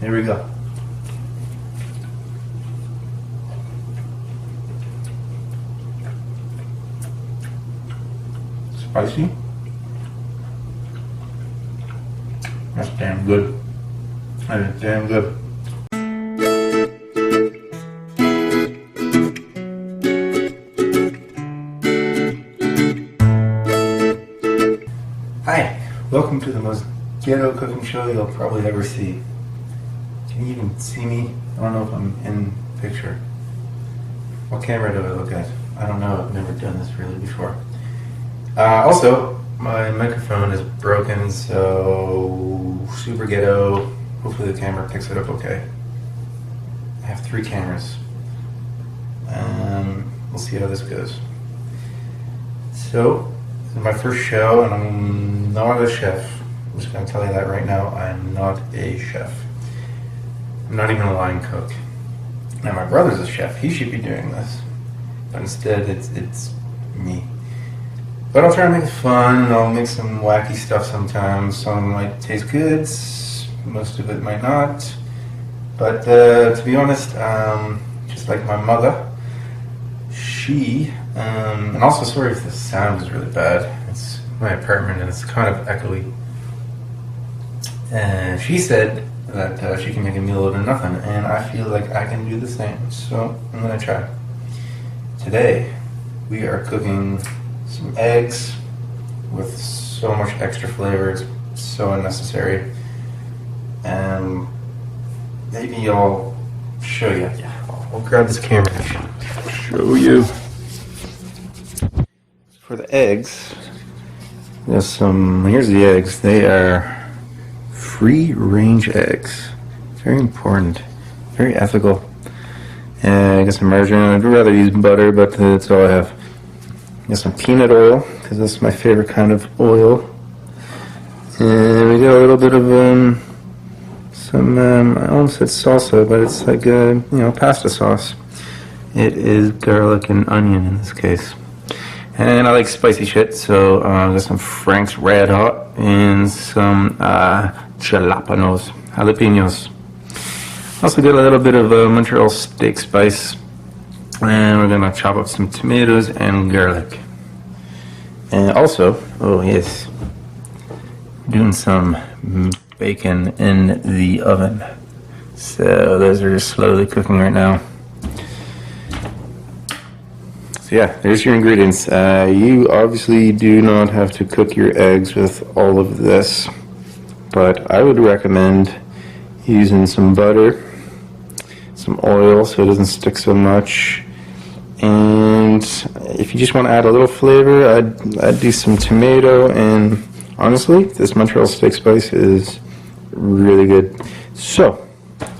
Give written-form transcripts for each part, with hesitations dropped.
Here we go. Spicy. That's damn good. That is damn good. Hi, welcome to the most ghetto cooking show you'll probably ever see. Can you even see me? I don't know if I'm in picture. What camera do I look at? I don't know, I've never done this really before. Also, my microphone is broken, so super ghetto. Hopefully the camera picks it up okay. I have 3 cameras. We'll see how this goes. So, this is my first show, and I'm not a chef. I'm just going to tell you that right now. I'm not a chef. I'm not even a line cook. Now, my brother's a chef. He should be doing this. But instead, it's me. But I'll try to make it fun. I'll make some wacky stuff sometimes. Some might taste good. Most of it might not. But to be honest, just like my mother, she, and also sorry if the sound is really bad. It's my apartment and it's kind of echoey. And she said that she can make a meal out of nothing, and I feel like I can do the same. So I'm gonna try. Today, we are cooking some eggs with so much extra flavor. It's so unnecessary. And maybe I'll show you. Yeah, I'll grab this camera and show you. For the eggs, here's the eggs. They are free-range eggs. Very important, very ethical. And I got some margarine. I'd rather use butter, but that's all I have. I got some peanut oil, because that's my favorite kind of oil. And we got a little bit of I almost said salsa, but it's like pasta sauce. It is garlic and onion in this case. And I like spicy shit, so I got some Frank's Red Hot and some jalapenos. Also got a little bit of Montreal steak spice. And we're gonna chop up some tomatoes and garlic. And also, oh yes, doing some bacon in the oven. So those are just slowly cooking right now. So yeah, there's your ingredients. You obviously do not have to cook your eggs with all of this, but I would recommend using some butter, some oil so it doesn't stick so much, and if you just want to add a little flavor, I'd do some tomato, and honestly, this Montreal steak spice is really good. So,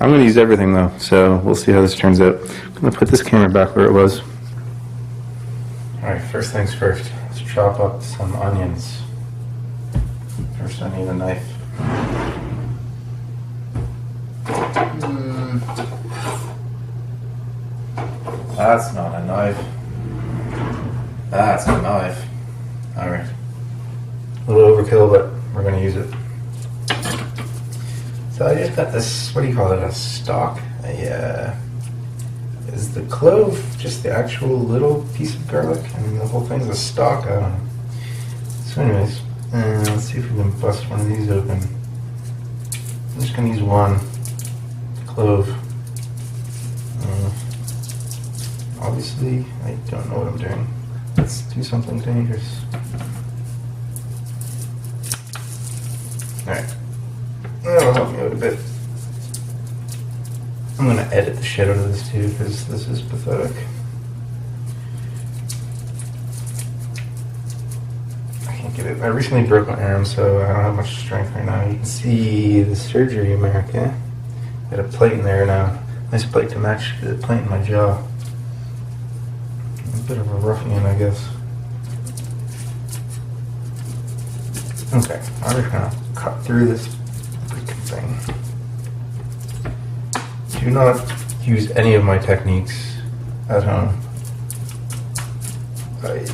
I'm going to use everything though, so we'll see how this turns out. I'm going to put this camera back where it was. Alright, first things first, let's chop up some onions. First I need a knife. That's not a knife. That's a knife. Alright. A little overkill, but we're going to use it. So I just got this, what do you call it, a stalk? Is the clove just the actual little piece of garlic and the whole thing's a stalk? I don't know. So anyways, let's see if we can bust one of these open. I'm just going to use one clove. Obviously, I don't know what I'm doing. Let's do something dangerous. Alright. That'll help me out a bit. I'm going to edit the shit out of this too, because this is pathetic. I can't get it. I recently broke my arm, so I don't have much strength right now. You can see the surgery mark, yeah? Got a plate in there now. Nice plate to match the plate in my jaw. A bit of a ruffian, I guess. Okay, I'm just gonna cut through this freaking thing. Do not use any of my techniques at home. I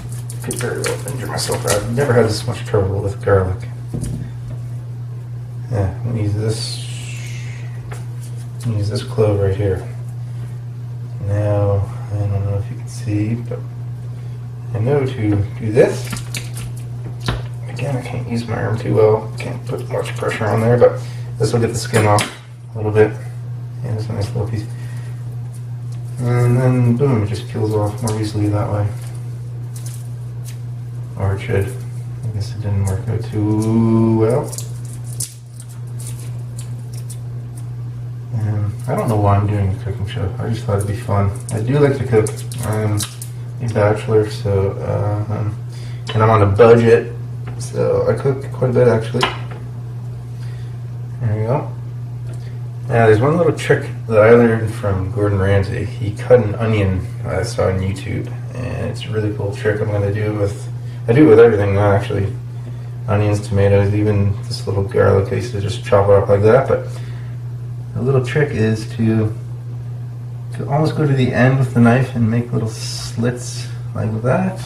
could very well injure myself. I've never had this much trouble with garlic. Yeah, I'm gonna use this. use this clove right here. Now, I don't know if you can see, but I know to do this. Again, I can't use my arm too well, can't put much pressure on there, but this will get the skin off a little bit. And it's a nice little piece. And then, boom, it just peels off more easily that way. Or it should. I guess it didn't work out too well. I don't know why I'm doing a cooking show. I just thought it'd be fun. I do like to cook. I'm a bachelor, so and I'm on a budget, so I cook quite a bit actually. There you go. Now there's one little trick that I learned from Gordon Ramsay. He cut an onion I saw on YouTube, and it's a really cool trick. I do it with everything now actually. Onions, tomatoes, even this little garlic. I used to just chop it up like that, but the little trick is to almost go to the end with the knife and make little slits like that.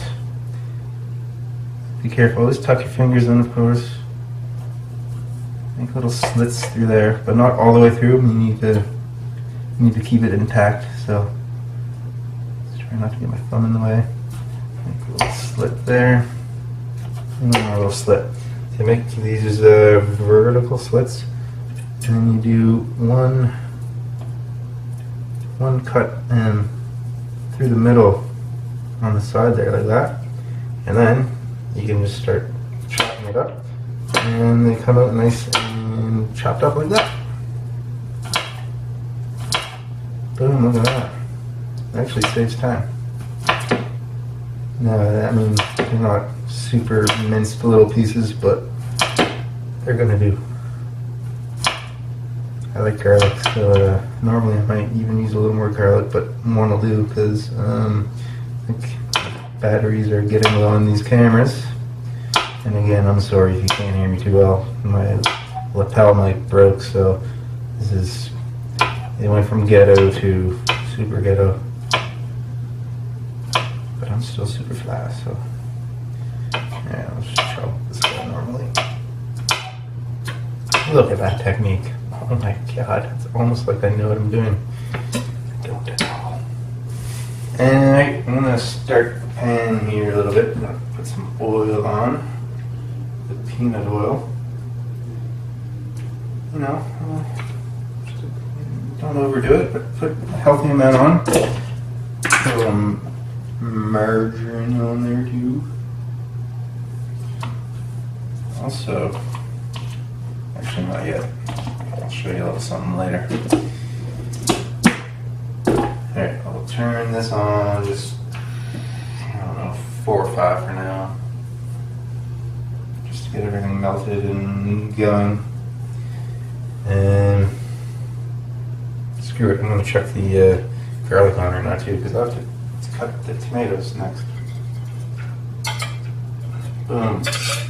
Be careful, always tuck your fingers in, of course. Make little slits through there, but not all the way through. You need to keep it intact. So just try not to get my thumb in the way. Make a little slit there, and then a little slit. So make these vertical slits. And then you do one cut through the middle on the side there like that, and then you can just start chopping it up, and they come out nice and chopped up like that. Boom! Look at that. It actually saves time. Now that means they're not super minced little pieces, but they're gonna do. I like garlic, so normally I might even use a little more garlic, but one will do because I think batteries are getting low on these cameras. And again, I'm sorry if you can't hear me too well. My lapel mic broke, so it went from ghetto to super ghetto. But I'm still super fast, so yeah, I'll just chop this guy normally. Look at that technique. Oh my god, it's almost like I know what I'm doing. I don't at all. And I'm going to start the pan here a little bit. I'm going to put some oil on. The peanut oil. You know, don't overdo it, but put a healthy amount on. Put a little margarine on there too. Also, actually not yet. I'll show you a little something later. Alright, I'll turn this on just, I don't know, 4 or 5 for now. Just to get everything melted and going. And screw it, I'm going to check the garlic on or not too, because I have to cut the tomatoes next. Boom. Just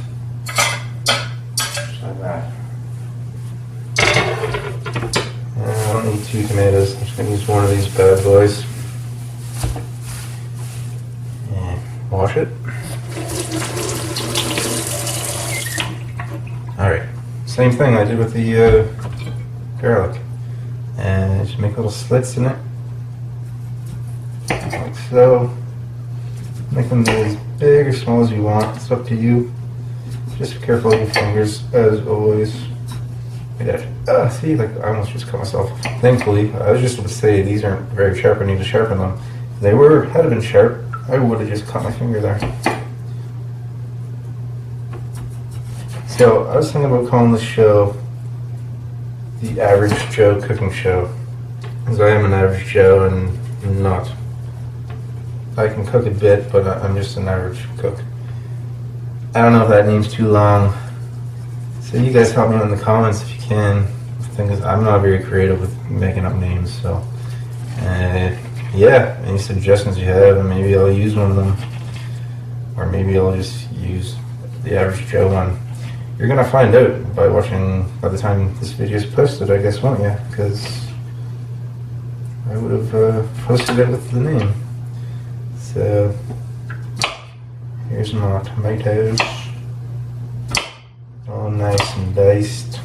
like that. I don't need 2 tomatoes, I'm just going to use one of these bad boys. And wash it. Alright, same thing I did with the garlic. And just make little slits in it. Like so. Make them as big or small as you want, it's up to you. Just be careful of your fingers, as always. See, like I almost just cut myself. Thankfully, I was just about to say these aren't very sharp. I need to sharpen them. If they had been sharp, I would have just cut my finger there. So I was thinking about calling this show the Average Joe Cooking Show, because I am an average Joe and not. I can cook a bit, but I'm just an average cook. I don't know if that name's too long. So you guys help me in the comments if you can. The thing is, I'm not very creative with making up names, so yeah, any suggestions you have, and maybe I'll use one of them, or maybe I'll just use the Average Joe one. You're gonna find out by the time this video is posted, I guess, won't you? Because I would have posted it with the name. So here's my tomatoes. All nice and diced.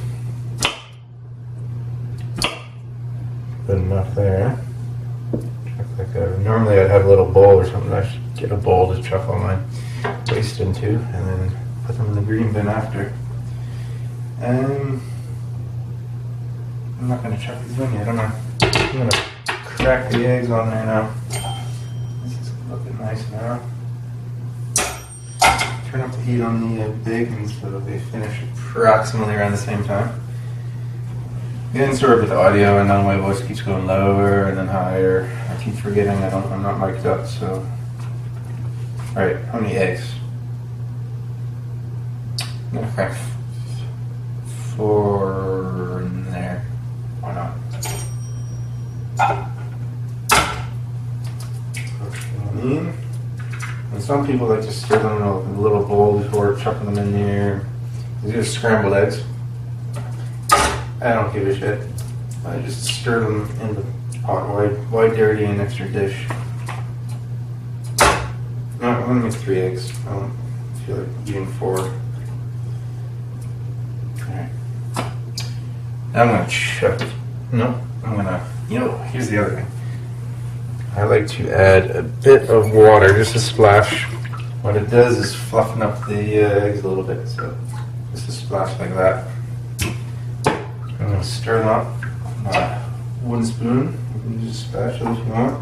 good enough there. Normally I'd have a little bowl or something. I should get a bowl to chuck all my waste into and then put them in the green bin after. I'm not going to chuck these in yet, am I? I'm going to crack the eggs on there now. This is looking nice now. Turn up the heat on the bacon so that they finish approximately around the same time. Again, sorry with the audio, and then my voice keeps going lower and then higher. I keep forgetting I'm not mic'd up, so. Alright, how many eggs? I'm gonna crack 4 in there. Why not? And some people like to stir them in a little bowl before chucking them in there. These are scrambled eggs. I don't give a shit. I just stir them in the pot. Why dirty an extra dish? No, I'm gonna make 3 eggs. I don't feel like eating 4. Alright. Now I'm gonna chuck. No, I'm gonna. Here's the other thing. I like to add a bit of water, just a splash. What it does is fluffen up the eggs a little bit. So just a splash like that. I'm going to stir them up with a wooden spoon. You can use a spatula if you want.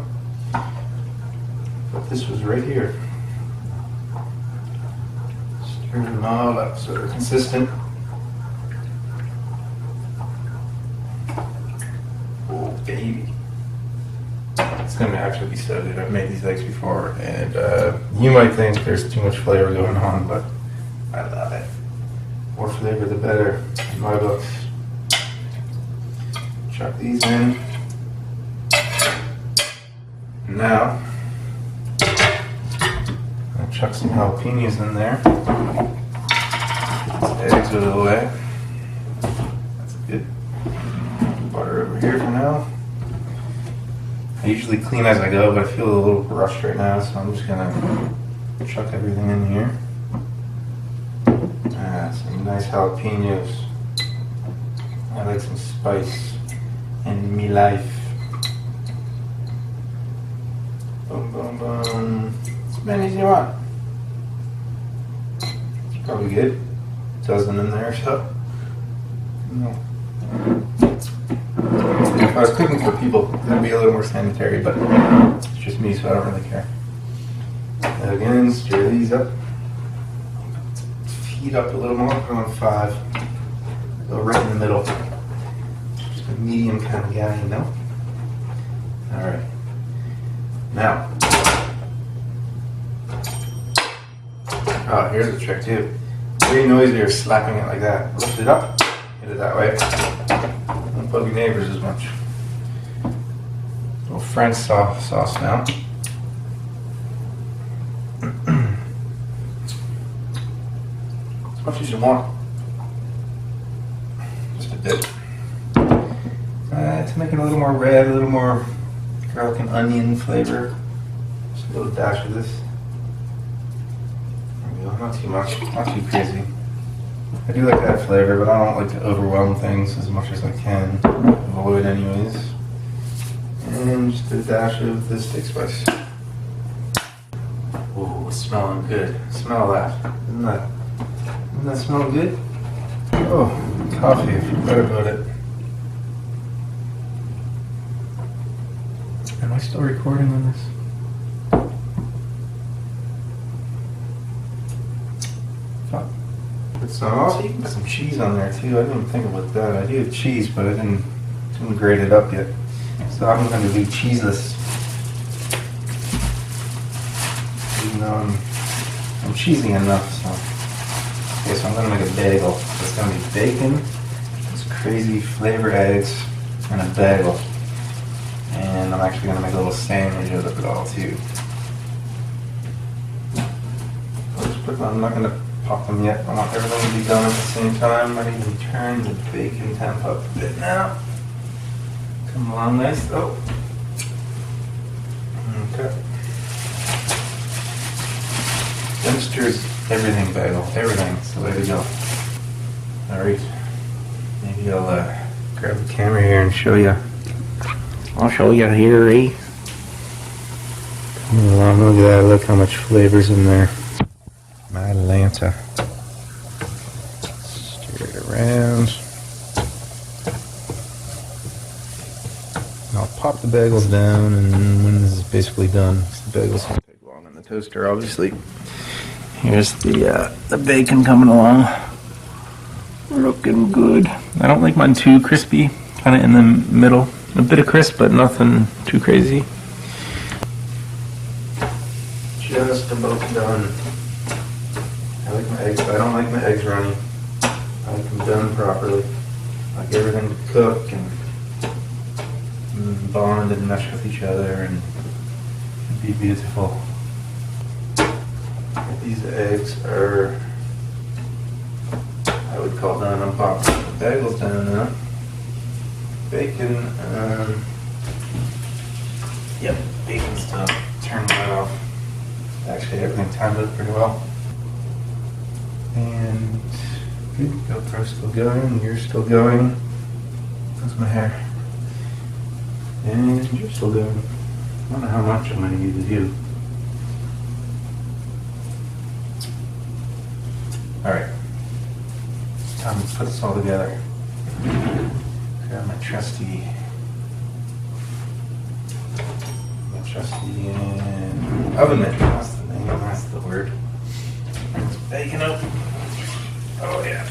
But this was right here. Stir them all up so they're consistent. Oh, baby. It's going to actually be so good. I've made these eggs before, and you might think there's too much flavor going on, but I love it. More flavor the better, in my books. Chuck these in. Now, I'll chuck some jalapenos in there. Get these eggs out of the way. That's good. Butter over here for now. I usually clean as I go, but I feel a little rushed right now, so I'm just gonna chuck everything in here. Some nice jalapenos. I like some spice in me life. Boom, boom, boom. As many as you want. It's probably good. A dozen in there or so. No. If I was cooking for people, it'd be a little more sanitary, but it's just me, so I don't really care. Again, stir these up. Heat up a little more, put on 5. Go right in the middle. Just a medium kind of guy, you know? Alright. Now. Oh, here's the trick too. Very noisy you're slapping it like that. Lift it up, hit it that way. Don't bug your neighbors as much. Little French sauce now. As much as you want. Just a bit. To make it a little more red, a little more garlic and onion flavor. Just a little dash of this. There we go. Not too much, not too crazy. I do like that flavor, but I don't like to overwhelm things as much as I can. Avoid anyways. And just a dash of the steak spice. Ooh, it's smelling good. Smell that. Isn't that smelling good? Oh, coffee, if you thought about it. Am I still recording on this? Fuck. Also, you can put some cheese on there too. I didn't even think about that. I do have cheese, but I didn't grate it up yet. So I'm going to do cheeseless. Even though I'm cheesy enough, so. Okay, so I'm going to make a bagel. So it's going to be bacon, these crazy flavored eggs, and a bagel. And I'm actually going to make a little sandwich out of it all too. I'm not going to pop them yet. I want everything to be done at the same time. I even turn the bacon temp up a bit now. Come along nice though. Okay. Dempster's everything bagel. Everything. So there we go. Alright. Maybe I'll grab the camera here and show you I'll show you here, eh? Come along, look at that. Look how much flavor's in there. My Atlanta. Stir it around. I'll pop the bagels down, and when this is basically done, the bagels don't take long in the toaster, obviously. Here's the bacon coming along. Looking good. I don't like mine too crispy, kind of in the middle. A bit of crisp, but nothing too crazy. Just about done. I like my eggs, but I don't like my eggs runny. I like them done properly. I like everything to cook and bond and mesh with each other and be beautiful. These eggs are, I would call done. I'm popping the bagels down now. Bacon, yep, bacon's done. Turn that off. Actually, everything timed out pretty well. And good, GoPro's still going, you're still going. How's my hair? And you're still going. I don't know how much I'm going to use of you. Alright, it's time to put this all together. Grab my trusty oven mitt. That's the name, that's the word. Bring this bacon up. Oh yeah.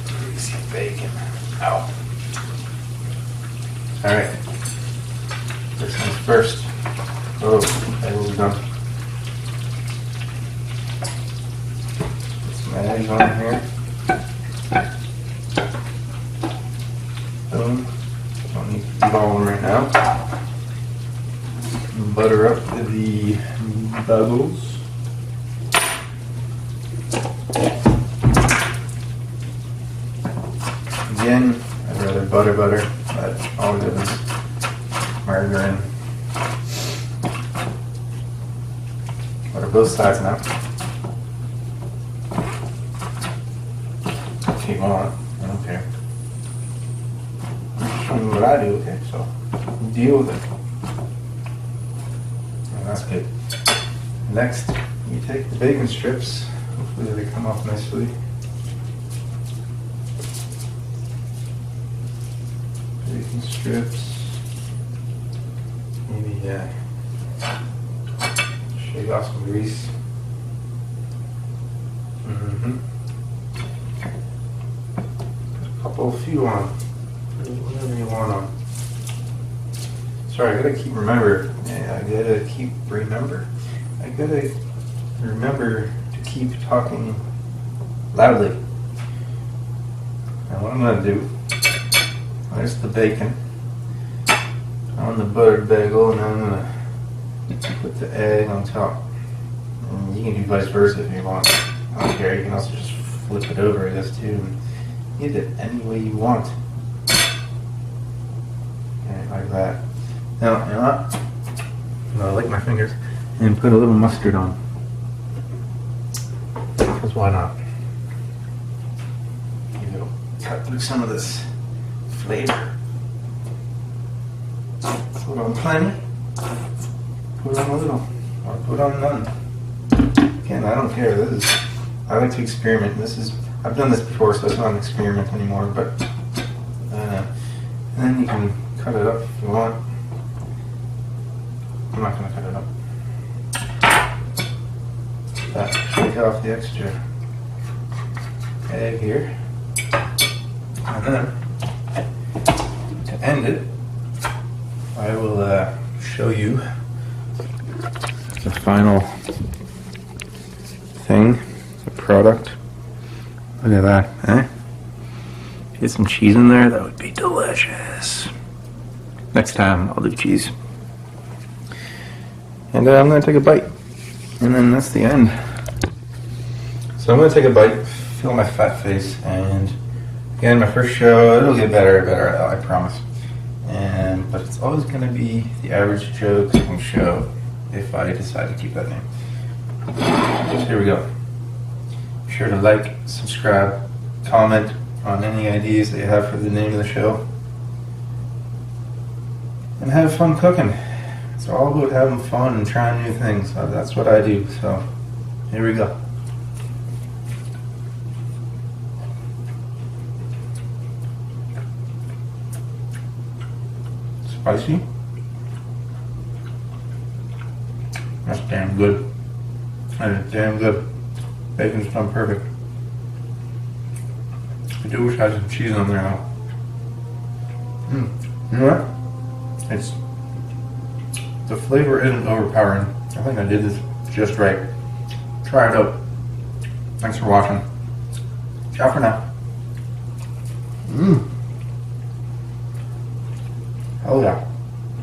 Greasy bacon. Ow. Alright. This one's first. Oh, that will be done. Put some eggs on here. Boom. Don't need to beat all of them right now. Butter up the bagels. Again, I'd rather butter, but all good is margarine. Butter both sides now. If you want, I don't care. I'm showing you what I do, okay? So deal with it. And that's good. Next, you take the bacon strips. Hopefully they come off nicely. Bacon strips. Maybe shake off some grease. Put a few on. Whatever you want on. Sorry, I gotta remember to keep talking loudly. Now what I'm gonna do, there's the bacon on the buttered bagel, and I'm gonna put the egg on top. And you can do vice versa if you want. I don't care, you can also just flip it over, I guess, too. And eat it any way you want. Okay, like that. Now, you know what? I lick my fingers and put a little mustard on. Because why not? It'll cut through some of this flavor. Put on plenty. Put on a little. Or put on none. Again, I don't care. I like to experiment. I've done this before, so it's not an experiment anymore. But and then you can cut it up if you want. I'm not going to cut it up. Take off the extra egg here, and then to end it, I will show you the final thing, the product. Look at that, eh? Get some cheese in there, that would be delicious. Next time, I'll do cheese. And I'm going to take a bite. And then that's the end. So I'm going to take a bite, fill my fat face, and again, my first show, it'll get better and better, I promise. But it's always going to be the Average Joe Cooking Show if I decide to keep that name. So here we go. Be sure to like, subscribe, comment on any ideas that you have for the name of the show. and have fun cooking. It's all about having fun and trying new things. That's what I do. So here we go. Spicy. That's damn good. That is damn good. Bacon's done perfect. I do wish I had some cheese on there now. You know what? It's the flavor isn't overpowering. I think I did this just right. Try it out. Thanks for watching. Ciao for now. Hell yeah.